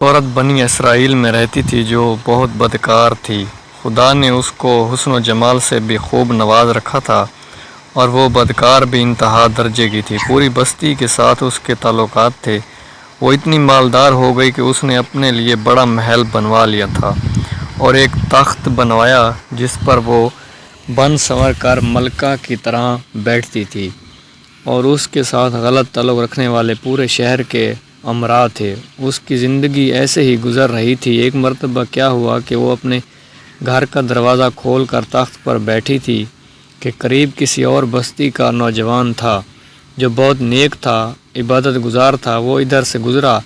عورت بنی اسرائیل میں رہتی تھی جو بہت بدکار تھی۔ خدا نے اس کو حسن و جمال سے بھی خوب نواز رکھا تھا اور وہ بدکار بھی انتہا درجے کی تھی۔ پوری بستی کے ساتھ اس کے تعلقات تھے۔ وہ اتنی مالدار ہو گئی کہ اس نے اپنے لیے بڑا محل بنوا لیا تھا اور ایک تخت بنوایا جس پر وہ بن سنور کر ملکہ کی طرح بیٹھتی تھی، اور اس کے ساتھ غلط تعلق رکھنے والے پورے شہر کے امراء تھے۔ اس کی زندگی ایسے ہی گزر رہی تھی۔ ایک مرتبہ کیا ہوا کہ وہ اپنے گھر کا دروازہ کھول کر تخت پر بیٹھی تھی کہ قریب کسی اور بستی کا نوجوان تھا جو بہت نیک تھا، عبادت گزار تھا۔ وہ ادھر سے گزرا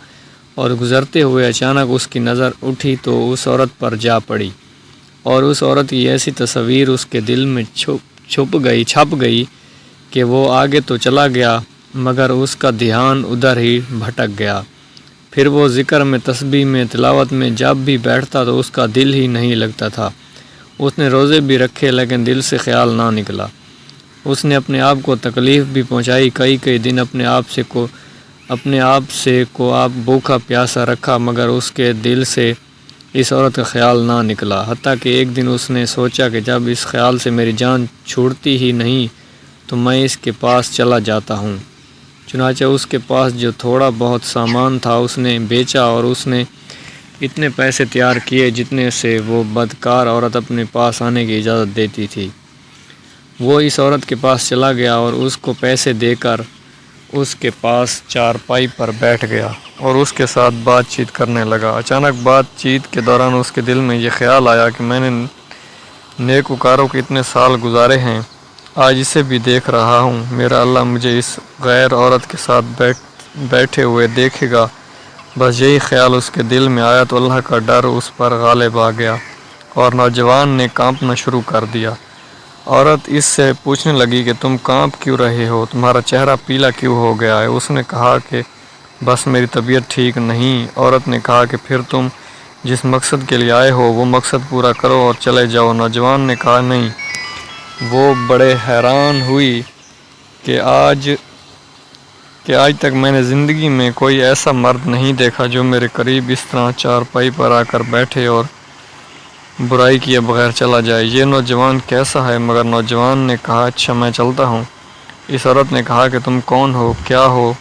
اور گزرتے ہوئے اچانک اس کی نظر اٹھی تو اس عورت پر جا پڑی، اور اس عورت کی ایسی تصویر اس کے دل میں چھپ گئی کہ وہ آگے تو چلا گیا مگر اس کا دھیان ادھر ہی بھٹک گیا۔ پھر وہ ذکر میں، تسبیح میں، تلاوت میں جب بھی بیٹھتا تو اس کا دل ہی نہیں لگتا تھا۔ اس نے روزے بھی رکھے لیکن دل سے خیال نہ نکلا۔ اس نے اپنے آپ کو تکلیف بھی پہنچائی، کئی دن اپنے آپ سے کو آپ بھوکا پیاسا رکھا مگر اس کے دل سے اس عورت کا خیال نہ نکلا۔ حتیٰ کہ ایک دن اس نے سوچا کہ جب اس خیال سے میری جان چھوٹتی ہی نہیں تو میں اس کے پاس چلا جاتا ہوں۔ چنانچہ اس کے پاس جو تھوڑا بہت سامان تھا اس نے بیچا اور اس نے اتنے پیسے تیار کیے جتنے سے وہ بدکار عورت اپنے پاس آنے کی اجازت دیتی تھی۔ وہ اس عورت کے پاس چلا گیا اور اس کو پیسے دے کر اس کے پاس چارپائی پر بیٹھ گیا اور اس کے ساتھ بات چیت کرنے لگا۔ اچانک بات چیت کے دوران اس کے دل میں یہ خیال آیا کہ میں نے نیکوکاروں کے اتنے سال گزارے ہیں، آج اسے بھی دیکھ رہا ہوں، میرا اللہ مجھے اس غیر عورت کے ساتھ بیٹھے ہوئے دیکھے گا۔ بس یہی خیال اس کے دل میں آیا تو اللہ کا ڈر اس پر غالب آ گیا اور نوجوان نے کانپنا شروع کر دیا۔ عورت اس سے پوچھنے لگی کہ تم کانپ کیوں رہے ہو، تمہارا چہرہ پیلا کیوں ہو گیا ہے؟ اس نے کہا کہ بس میری طبیعت ٹھیک نہیں۔ عورت نے کہا کہ پھر تم جس مقصد کے لیے آئے ہو وہ مقصد پورا کرو اور چلے جاؤ۔ نوجوان نے کہا نہیں۔ وہ بڑے حیران ہوئی کہ آج تک میں نے زندگی میں کوئی ایسا مرد نہیں دیکھا جو میرے قریب اس طرح چارپائی پر آ کر بیٹھے اور برائی کیے بغیر چلا جائے۔ یہ نوجوان کیسا ہے؟ مگر نوجوان نے کہا اچھا میں چلتا ہوں۔ اس عورت نے کہا کہ تم کون ہو، کیا ہو؟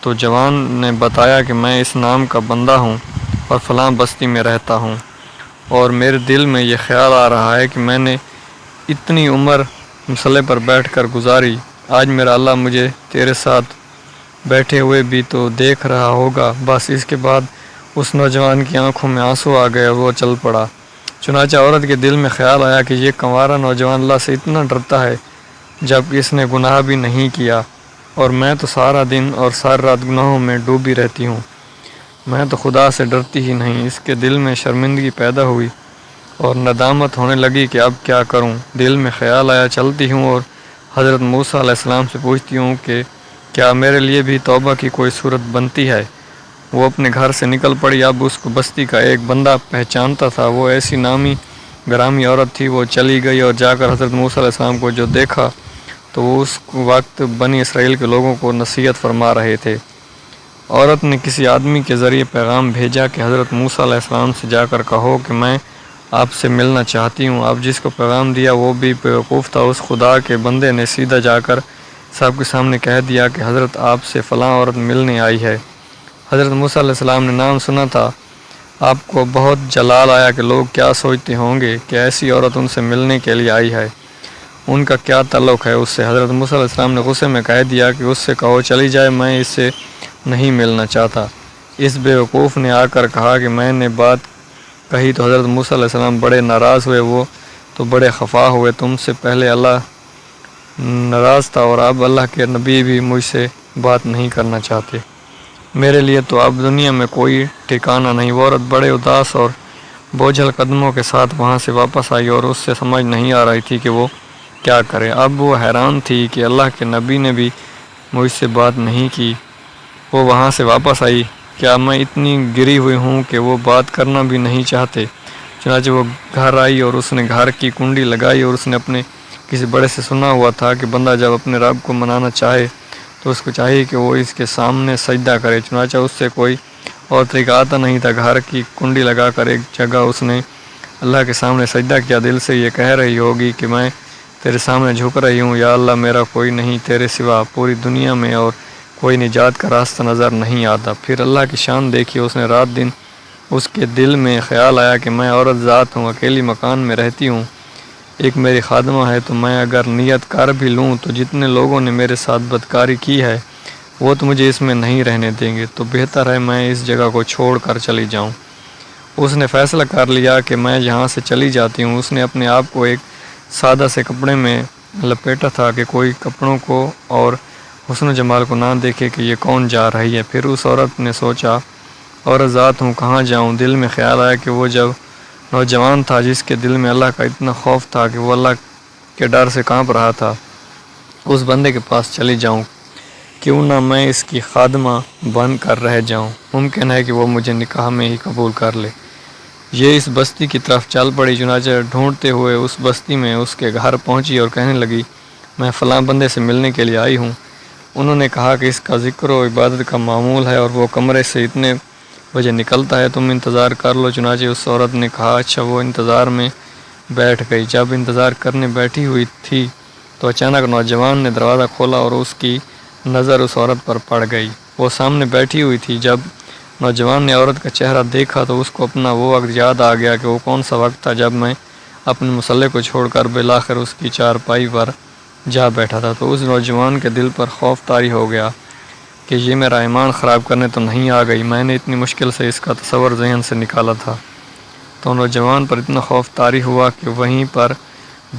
تو جوان نے بتایا کہ میں اس نام کا بندہ ہوں اور فلاں بستی میں رہتا ہوں، اور میرے دل میں یہ خیال آ رہا ہے کہ میں نے اتنی عمر مسلح پر بیٹھ کر گزاری، آج میرا اللہ مجھے تیرے ساتھ بیٹھے ہوئے بھی تو دیکھ رہا ہوگا۔ بس اس کے بعد اس نوجوان کی آنکھوں میں آنسو آ گئے اور وہ چل پڑا۔ چنانچہ عورت کے دل میں خیال آیا کہ یہ کنوارا نوجوان اللہ سے اتنا ڈرتا ہے جبکہ اس نے گناہ بھی نہیں کیا، اور میں تو سارا دن اور ساری رات گناہوں میں ڈوبی رہتی ہوں، میں تو خدا سے ڈرتی ہی نہیں۔ اس کے دل میں شرمندگی پیدا ہوئی اور ندامت ہونے لگی کہ اب کیا کروں۔ دل میں خیال آیا چلتی ہوں اور حضرت موسیٰ علیہ السلام سے پوچھتی ہوں کہ کیا میرے لیے بھی توبہ کی کوئی صورت بنتی ہے؟ وہ اپنے گھر سے نکل پڑی۔ اب اس کو بستی کا ایک بندہ پہچانتا تھا، وہ ایسی نامی گرامی عورت تھی۔ وہ چلی گئی اور جا کر حضرت موسیٰ علیہ السلام کو جو دیکھا تو وہ اس وقت بنی اسرائیل کے لوگوں کو نصیحت فرما رہے تھے۔ عورت نے کسی آدمی کے ذریعے پیغام بھیجا کہ حضرت موسیٰ علیہ السلام سے جا کر کہو کہ میں آپ سے ملنا چاہتی ہوں۔ اب جس کو پیغام دیا وہ بھی بیوقوف تھا۔ اس خدا کے بندے نے سیدھا جا کر سب کے سامنے کہہ دیا کہ حضرت آپ سے فلاں عورت ملنے آئی ہے۔ حضرت موسیٰ علیہ السلام نے نام سنا تھا۔ آپ کو بہت جلال آیا کہ لوگ کیا سوچتے ہوں گے کہ ایسی عورت ان سے ملنے کے لیے آئی ہے، ان کا کیا تعلق ہے اس سے؟ حضرت موسیٰ علیہ السلام نے غصے میں کہہ دیا کہ اس سے کہو چلی جائے، میں اس سے نہیں ملنا چاہتا۔ اس بیوقوف نے آ کر کہا کہ میں نے بات کہی تو حضرت موسیٰ علیہ السلام بڑے ناراض ہوئے، وہ تو بڑے خفا ہوئے، تم سے پہلے اللہ ناراض تھا اور اب اللہ کے نبی بھی مجھ سے بات نہیں کرنا چاہتے، میرے لیے تو اب دنیا میں کوئی ٹھکانہ نہیں۔ وہ عورت بڑے اداس اور بوجھل قدموں کے ساتھ وہاں سے واپس آئی اور اس سے سمجھ نہیں آ رہی تھی کہ وہ کیا کرے۔ اب وہ حیران تھی کہ اللہ کے نبی نے بھی مجھ سے بات نہیں کی۔ وہ وہاں سے واپس آئی، کیا میں اتنی گری ہوئی ہوں کہ وہ بات کرنا بھی نہیں چاہتے؟ چنانچہ وہ گھر آئی اور اس نے گھر کی کنڈی لگائی، اور اس نے اپنے کسی بڑے سے سنا ہوا تھا کہ بندہ جب اپنے رب کو منانا چاہے تو اس کو چاہیے کہ وہ اس کے سامنے سجدہ کرے۔ چنانچہ اس سے کوئی اور طریقہ آتا نہیں تھا۔ گھر کی کنڈی لگا کر ایک جگہ اس نے اللہ کے سامنے سجدہ کیا، دل سے یہ کہہ رہی ہوگی کہ میں تیرے سامنے جھک رہی ہوں، یا اللہ میرا کوئی نہیں تیرے سوا، پوری دنیا میں اور کوئی نجات کا راستہ نظر نہیں آتا۔ پھر اللہ کی شان دیکھی اس نے، رات دن اس کے دل میں خیال آیا کہ میں عورت ذات ہوں، اکیلی مکان میں رہتی ہوں، ایک میری خادمہ ہے، تو میں اگر نیت کر بھی لوں تو جتنے لوگوں نے میرے ساتھ بدکاری کی ہے وہ تو مجھے اس میں نہیں رہنے دیں گے، تو بہتر ہے میں اس جگہ کو چھوڑ کر چلی جاؤں۔ اس نے فیصلہ کر لیا کہ میں یہاں سے چلی جاتی ہوں۔ اس نے اپنے آپ کو ایک سادہ سے کپڑے میں لپیٹا تھا کہ کوئی کپڑوں کو اور حسن و جمال کو نہ دیکھے کہ یہ کون جا رہی ہے۔ پھر اس عورت نے سوچا عورت ذات ہوں، کہاں جاؤں؟ دل میں خیال آیا کہ وہ جب نوجوان تھا جس کے دل میں اللہ کا اتنا خوف تھا کہ وہ اللہ کے ڈر سے کانپ رہا تھا، اس بندے کے پاس چلی جاؤں، کیوں نہ میں اس کی خادمہ بن کر رہ جاؤں، ممکن ہے کہ وہ مجھے نکاح میں ہی قبول کر لے۔ یہ اس بستی کی طرف چل پڑی، چنانچہ ڈھونڈتے ہوئے اس بستی میں اس کے گھر پہنچی اور کہنے لگی میں فلاں بندے سے ملنے کے لیے آئی ہوں۔ انہوں نے کہا کہ اس کا ذکر و عبادت کا معمول ہے اور وہ کمرے سے اتنے بجے نکلتا ہے، تم انتظار کر لو۔ چنانچہ اس عورت نے کہا اچھا، وہ انتظار میں بیٹھ گئی۔ جب انتظار کرنے بیٹھی ہوئی تھی تو اچانک نوجوان نے دروازہ کھولا اور اس کی نظر اس عورت پر پڑ گئی۔ وہ سامنے بیٹھی ہوئی تھی۔ جب نوجوان نے عورت کا چہرہ دیکھا تو اس کو اپنا وہ وقت یاد آ گیا کہ وہ کون سا وقت تھا جب میں اپنے مسلح کو چھوڑ کر بالآخر اس کی چارپائی پر جا بیٹھا تھا۔ تو اس نوجوان کے دل پر خوف طاری ہو گیا کہ یہ میرا ایمان خراب کرنے تو نہیں آ گئی، میں نے اتنی مشکل سے اس کا تصور ذہن سے نکالا تھا۔ تو نوجوان پر اتنا خوف طاری ہوا کہ وہیں پر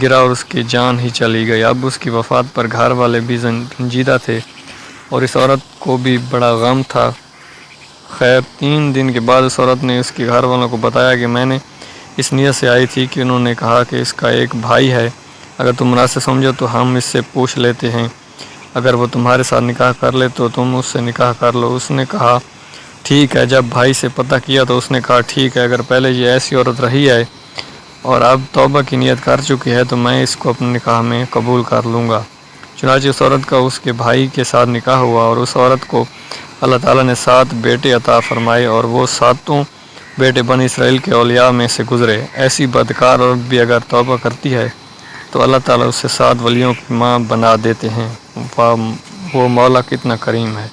گرا اور اس کی جان ہی چلی گئی۔ اب اس کی وفات پر گھر والے بھی رنجیدہ تھے اور اس عورت کو بھی بڑا غم تھا۔ خیر 3 دن کے بعد اس عورت نے اس کے گھر والوں کو بتایا کہ میں نے اس نیت سے آئی تھی کہ انہوں نے کہا کہ اس کا ایک بھائی ہے، اگر تم مناسب سمجھو تو ہم اس سے پوچھ لیتے ہیں، اگر وہ تمہارے ساتھ نکاح کر لے تو تم اس سے نکاح کر لو۔ اس نے کہا ٹھیک ہے۔ جب بھائی سے پتہ کیا تو اس نے کہا ٹھیک ہے، اگر پہلے یہ ایسی عورت رہی ہے اور اب توبہ کی نیت کر چکی ہے تو میں اس کو اپنے نکاح میں قبول کر لوں گا۔ چنانچہ اس عورت کا اس کے بھائی کے ساتھ نکاح ہوا اور اس عورت کو اللہ تعالیٰ نے 7 بیٹے عطا فرمائے اور وہ 7 بیٹے بنی اسرائیل کے اولیاء میں سے گزرے۔ ایسی بدکار عورت بھی اگر توبہ کرتی ہے تو اللہ تعالیٰ اسے 7 ولیوں کی ماں بنا دیتے ہیں۔ وہ مولا کتنا کریم ہے۔